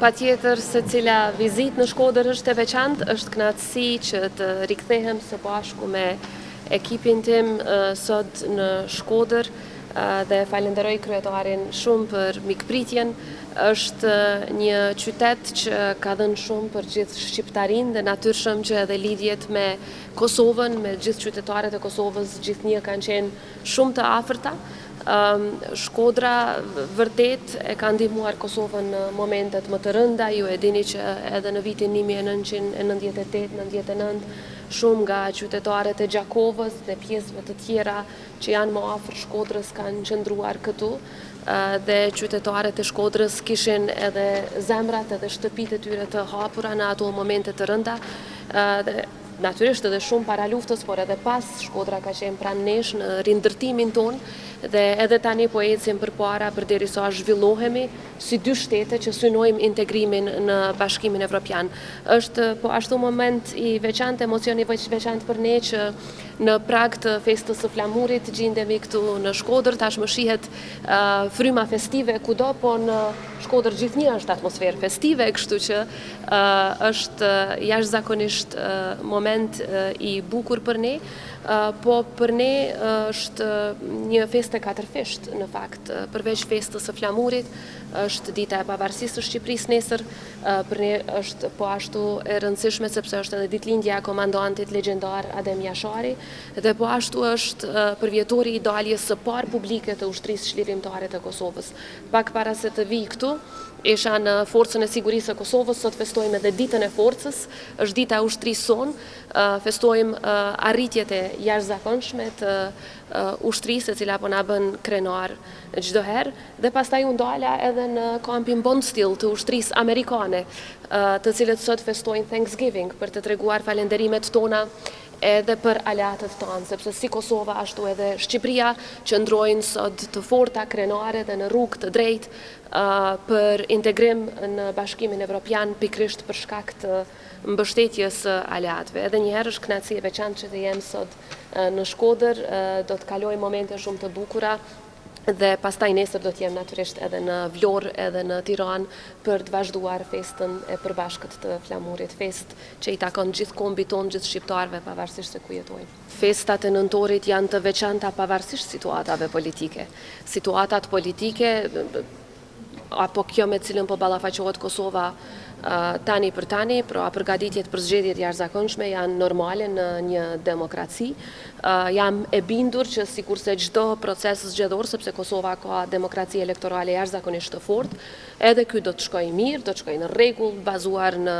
Patjetër se cila vizit në Shkodër është e veçantë, është kënaqësi që të rikthehem së bashku me ekipin tim sot në Shkodër dhe falenderoj kryetarin shumë për mikpritjen. Është një qytet që ka dhënë shumë për gjithë shqiptarinë dhe natyrshëm që edhe lidhjet me Kosovën, me gjithë qytetarët e Kosovës, gjithnjë kanë qenë shumë të afërta. Shkodra vërtet e ka ndihmuar Kosovën në momentet më të rënda. Ju e dini që edhe në vitin 1998-99 shumë nga qytetarët e Gjakovës dhe pjesëve të tjera që janë më afër Shkodrës kanë qëndruar këtu dhe qytetarët e Shkodrës kishin edhe zemrat edhe shtëpitë e tyre të hapura në ato momente të rënda. Natyrisht edhe shumë para luftës, por edhe pas Shkodra ka qenë pranë nesh në rindërtimin tonë dhe edhe tani po ecim përpara përderisa zhvillohemi si dy shtete që synojmë integrimin në Bashkimin Evropian. Është po ashtu moment i veçantë, emocion i veçantë për ne që në prag të festës së flamurit gjendemi këtu në Shkodër. Tashmë shihet fryma festive kudo, po në Shkodër gjithnjë është atmosferë festive, kështu që është jashtëzakonisht moment i bukur për ne, po për ne është një festë e katërfisht në fakt. Përveç festës së flamurit, është dita e pavarësisë së Shqipërisë nesër, për ne është po ashtu e rëndësishme sepse është edhe ditëlindja e komandantit legjendar Adem Jashari dhe po ashtu është përvjetori i daljes së parë publike të ushtrisë çlirimtare të Kosovës. Pak para se të vi këtu, isha në Forcën e Sigurisë së Kosovës, sot festojmë edhe ditën e forcës, është dita e ushtrisë sonë, festojmë arritjet e jashtëzakonshme të ushtrisë e cila po na bën krenar çdo herë dhe pastaj u ndala edhe në kampin Bondsteel të ushtrisë amerikane, të cilët sot festojnë Thanksgiving për të treguar falenderimet tona edhe për aleatët tanë, sepse si Kosova ashtu edhe Shqipëria qëndrojnë sot të forta, krenare dhe në rrugë të drejtë për integrim në Bashkimin Evropian pikrisht për shkak të mbështetjes së aleatëve. Edhe një herë është kënaqësi e veçantë që të jem sot në Shkodër, do të kaloj momente shumë të bukura dhe pastaj nesër do të jem natyrisht edhe në Vlorë edhe në Tiranë për të vazhduar festën e përbashkët të flamurit, festë që i takon gjithë kombit tonë, gjithë shqiptarëve pavarësisht se ku jetojnë. Festat e nëntorit janë të veçanta pavarësisht situatave politike. Situatat politike apo kjo me cilën po ballafaqohet Kosova tani për tani, pra përgatitjet për zgjedhjet jashtëzakonshme janë normale në një demokraci. Jam e bindur që sikurse çdo proces zgjedhor, sepse Kosova ka demokraci elektorale jashtëzakonisht të fortë, edhe ky do të shkojë mirë, do të shkojë në rregull, bazuar në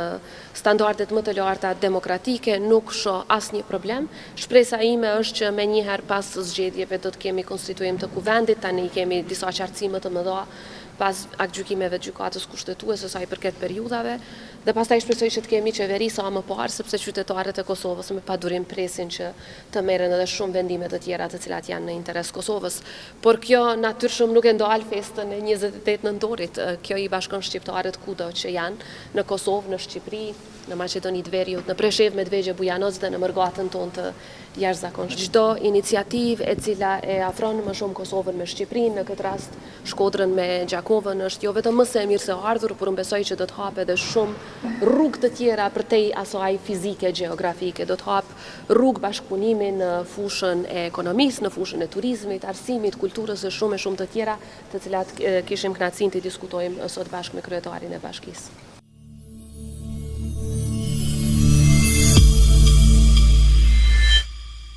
standardet më të larta demokratike, nuk shoh asnjë problem. Shpresa ime është që menjëherë pas zgjedhjeve do të kemi konstituim të kuvendit, tani kemi disa qartësime të mëdha pas aktgjykimeve të gjykatës kushtetuese sa i përket periudhave, dhe pastaj shpresoj që të kemi qeveri sa më parë, sepse qytetarët e Kosovës me padurim presin që të merren edhe shumë vendime të tjera të cilat janë në interes Kosovës. Por kjo natyrshëm nuk e ndal festën e 28 nëntorit. Kjo i bashkon shqiptarët kudo që janë, në Kosovë, në Shqipëri, në Maqedoni të Veriut, në Preshevë, Medvegje, Bujanoz dhe në mërgatën tonë të jashtëzakonshme. Çdo iniciativë e cila e afron më shumë Kosovën me Shqipërinë, në këtë rast Shkodrën me Gjakovën, është jo vetëm më së miri se ardhur, por unë besoj që do të hapë edhe shumë rrugë të tjera përtej asaj fizike gjeografike. Do të hapë rrugë bashkëpunimi në fushën e ekonomisë, në fushën e turizmit, arsimit, kulturës e shumë të tjera, të cilat kishim kënaqësinë të diskutojmë sot bashkë me kryetarin e bashkisë.